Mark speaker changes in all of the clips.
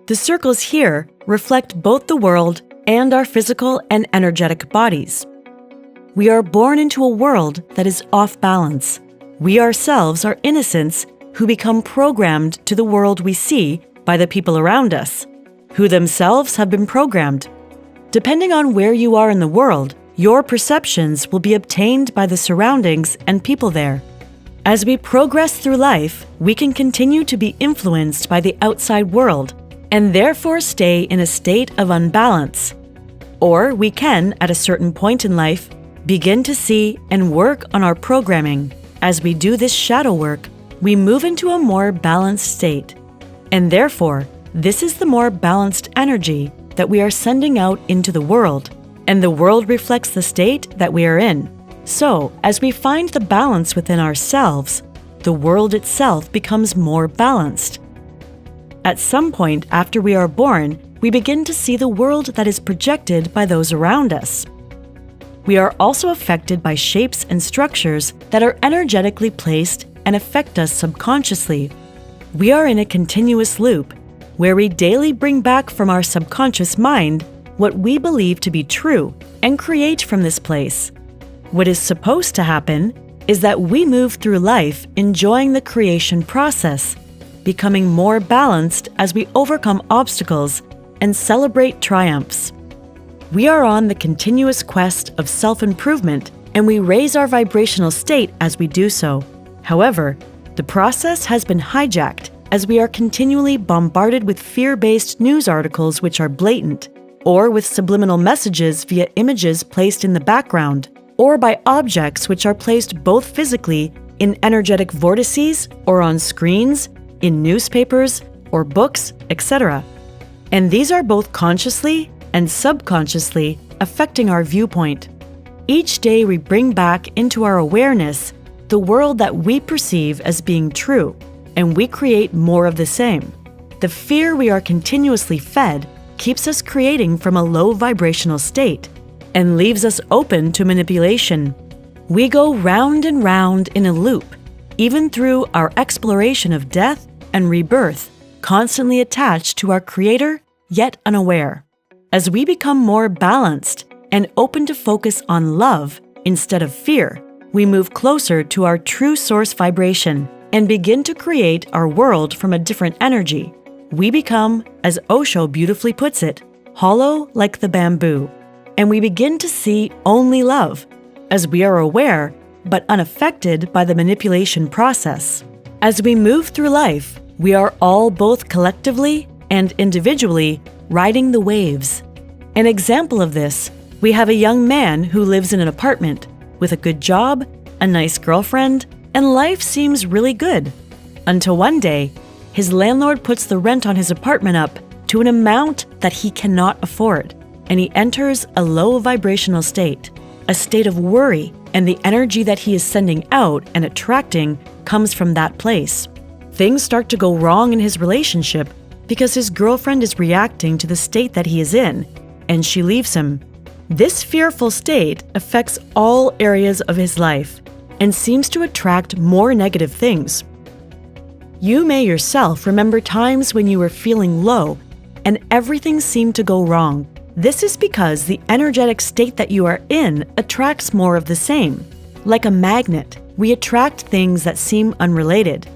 Speaker 1: The circles here reflect both the world and our physical and energetic bodies. We are born into a world that is off balance. We ourselves are innocents who become programmed to the world we see by the people around us, who themselves have been programmed. Depending on where you are in the world, your perceptions will be obtained by the surroundings and people there. As we progress through life, we can continue to be influenced by the outside world and therefore stay in a state of unbalance. Or we can, at a certain point in life, begin to see and work on our programming. As we do this shadow work, we move into a more balanced state. And therefore, this is the more balanced energy that we are sending out into the world, and the world reflects the state that we are in. So, as we find the balance within ourselves, the world itself becomes more balanced. At some point after we are born, we begin to see the world that is projected by those around us. We are also affected by shapes and structures that are energetically placed and affect us subconsciously. We are in a continuous loop where we daily bring back from our subconscious mind what we believe to be true and create from this place. What is supposed to happen is that we move through life enjoying the creation process, becoming more balanced as we overcome obstacles and celebrate triumphs. We are on the continuous quest of self-improvement, and we raise our vibrational state as we do so. However, the process has been hijacked as we are continually bombarded with fear-based news articles which are blatant, or with subliminal messages via images placed in the background, or by objects which are placed both physically in energetic vortices or on screens, in newspapers or books, etc. And these are both consciously and subconsciously affecting our viewpoint. Each day we bring back into our awareness the world that we perceive as being true, and we create more of the same. The fear we are continuously fed keeps us creating from a low vibrational state and leaves us open to manipulation. We go round and round in a loop, even through our exploration of death and rebirth, constantly attached to our Creator, yet unaware. As we become more balanced and open to focus on love instead of fear, we move closer to our true source vibration and begin to create our world from a different energy. We become, as Osho beautifully puts it, hollow like the bamboo, and we begin to see only love, as we are aware but unaffected by the manipulation process. As we move through life, we are all both collectively and individually riding the waves. An example of this, we have a young man who lives in an apartment with a good job, a nice girlfriend, and life seems really good. Until one day, his landlord puts the rent on his apartment up to an amount that he cannot afford, and he enters a low vibrational state, a state of worry, and the energy that he is sending out and attracting comes from that place. Things start to go wrong in his relationship because his girlfriend is reacting to the state that he is in, and she leaves him. This fearful state affects all areas of his life and seems to attract more negative things. You may yourself remember times when you were feeling low and everything seemed to go wrong. This is because the energetic state that you are in attracts more of the same. Like a magnet, we attract things that seem unrelated.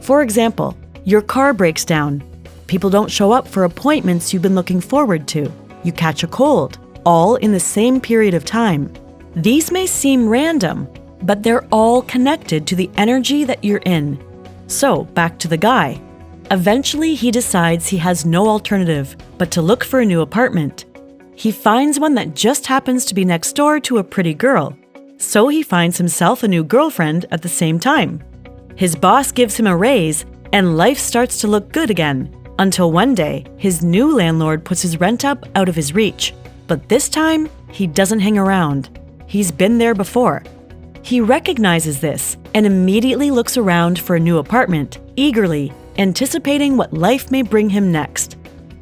Speaker 1: For example, your car breaks down. People don't show up for appointments you've been looking forward to. You catch a cold, all in the same period of time. These may seem random, but they're all connected to the energy that you're in. So, back to the guy. Eventually, he decides he has no alternative but to look for a new apartment. He finds one that just happens to be next door to a pretty girl. So he finds himself a new girlfriend at the same time. His boss gives him a raise, and life starts to look good again, until one day, his new landlord puts his rent up out of his reach. But this time, he doesn't hang around. He's been there before. He recognizes this and immediately looks around for a new apartment, eagerly, anticipating what life may bring him next.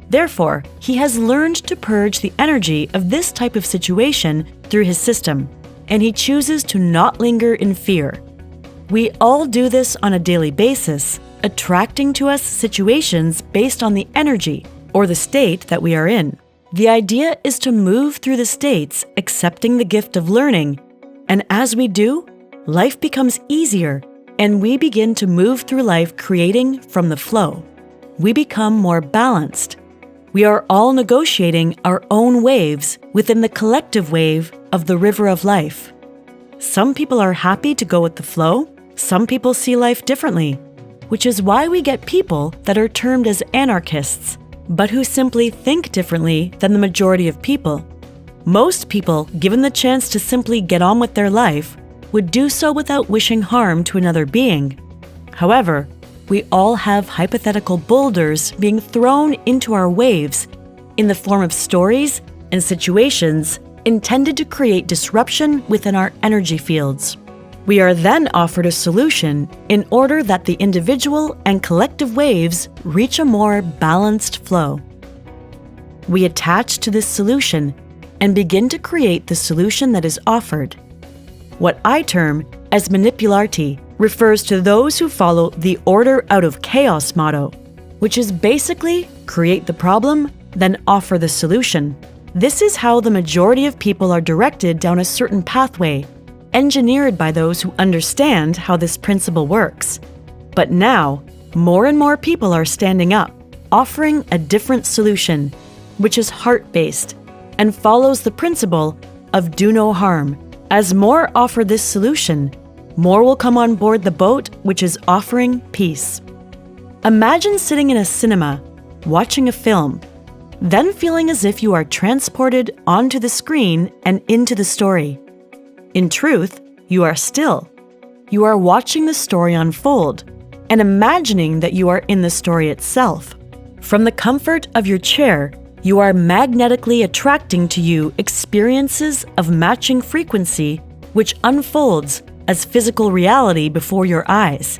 Speaker 1: Therefore, he has learned to purge the energy of this type of situation through his system, and he chooses to not linger in fear. We all do this on a daily basis, attracting to us situations based on the energy or the state that we are in. The idea is to move through the states, accepting the gift of learning, and as we do, life becomes easier, and we begin to move through life creating from the flow. We become more balanced. We are all negotiating our own waves within the collective wave of the river of life. Some people are happy to go with the flow. Some people see life differently, which is why we get people that are termed as anarchists, but who simply think differently than the majority of people. Most people, given the chance to simply get on with their life, would do so without wishing harm to another being. However, we all have hypothetical boulders being thrown into our waves in the form of stories and situations intended to create disruption within our energy fields. We are then offered a solution in order that the individual and collective waves reach a more balanced flow. We attach to this solution and begin to create the solution that is offered. What I term as manipularity refers to those who follow the order out of chaos motto, which is basically create the problem, then offer the solution. This is how the majority of people are directed down a certain pathway, engineered by those who understand how this principle works. But now, more and more people are standing up, offering a different solution, which is heart-based and follows the principle of do no harm. As more offer this solution, more will come on board the boat which is offering peace. Imagine sitting in a cinema, watching a film, then feeling as if you are transported onto the screen and into the story. In truth, you are still. You are watching the story unfold and imagining that you are in the story itself. From the comfort of your chair, you are magnetically attracting to you experiences of matching frequency which unfolds as physical reality before your eyes.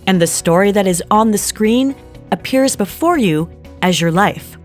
Speaker 1: And the story that is on the screen appears before you as your life,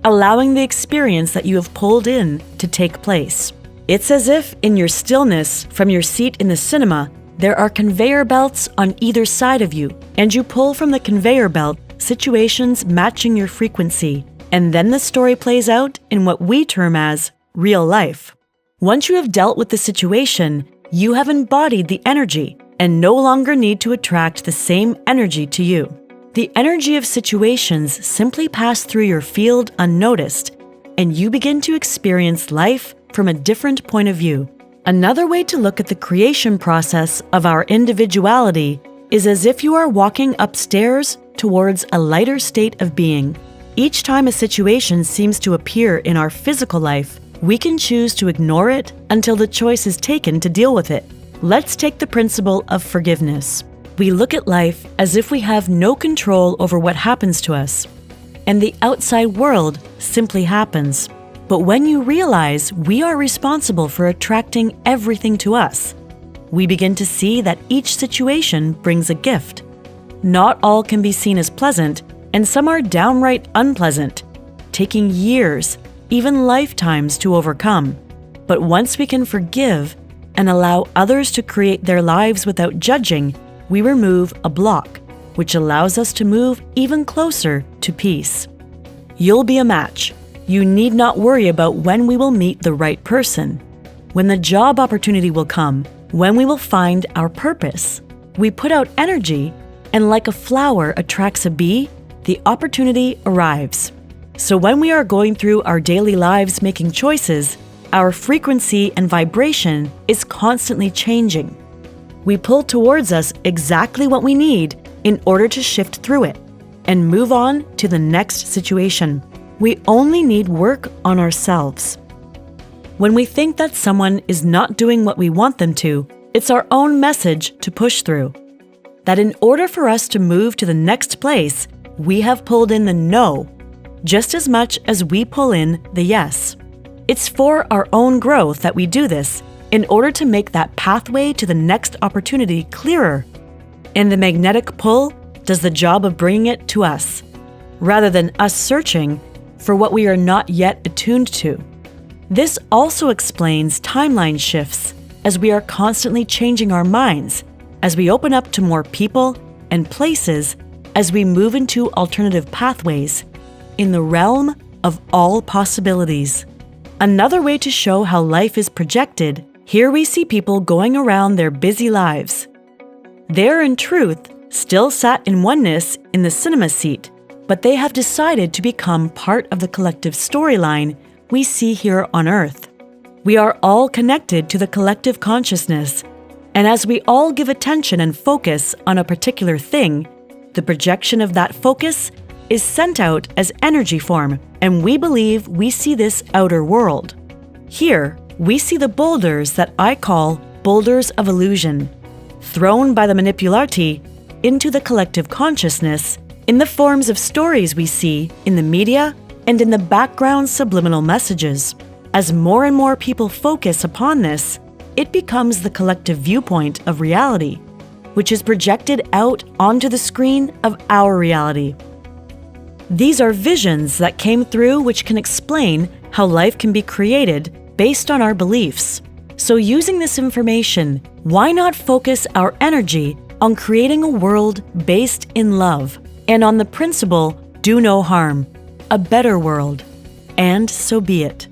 Speaker 1: allowing the experience that you have pulled in to take place. It's as if in your stillness from your seat in the cinema, there are conveyor belts on either side of you, and you pull from the conveyor belt situations matching your frequency, and then the story plays out in what we term as real life. Once you have dealt with the situation, you have embodied the energy and no longer need to attract the same energy to you. The energy of situations simply pass through your field unnoticed, and you begin to experience life from a different point of view. Another way to look at the creation process of our individuality is as if you are walking upstairs towards a lighter state of being. Each time a situation seems to appear in our physical life, we can choose to ignore it until the choice is taken to deal with it. Let's take the principle of forgiveness. We look at life as if we have no control over what happens to us, and the outside world simply happens. But when you realize we are responsible for attracting everything to us, we begin to see that each situation brings a gift. Not all can be seen as pleasant, and some are downright unpleasant, taking years, even lifetimes to overcome. But once we can forgive and allow others to create their lives without judging, we remove a block, which allows us to move even closer to peace. You'll be a match. You need not worry about when we will meet the right person, when the job opportunity will come, when we will find our purpose. We put out energy, and like a flower attracts a bee, the opportunity arrives. So when we are going through our daily lives making choices, our frequency and vibration is constantly changing. We pull towards us exactly what we need in order to shift through it and move on to the next situation. We only need work on ourselves. When we think that someone is not doing what we want them to, it's our own message to push through. That in order for us to move to the next place, we have pulled in the no, just as much as we pull in the yes. It's for our own growth that we do this, in order to make that pathway to the next opportunity clearer. And the magnetic pull does the job of bringing it to us, rather than us searching for what we are not yet attuned to. This also explains timeline shifts, as we are constantly changing our minds, as we open up to more people and places, as we move into alternative pathways. in the realm of all possibilities. Another way to show how life is projected, here we see people going around their busy lives. They're, in truth, still sat in oneness in the cinema seat, but they have decided to become part of the collective storyline we see here on Earth. We are all connected to the collective consciousness, and as we all give attention and focus on a particular thing, the projection of that focus is sent out as energy form, and we believe we see this outer world. Here, we see the boulders that I call boulders of illusion, thrown by the manipularti into the collective consciousness in the forms of stories we see in the media and in the background subliminal messages. As more and more people focus upon this, it becomes the collective viewpoint of reality, which is projected out onto the screen of our reality. These are visions that came through which can explain how life can be created based on our beliefs. So using this information, why not focus our energy on creating a world based in love and on the principle, do no harm, a better world, and so be it.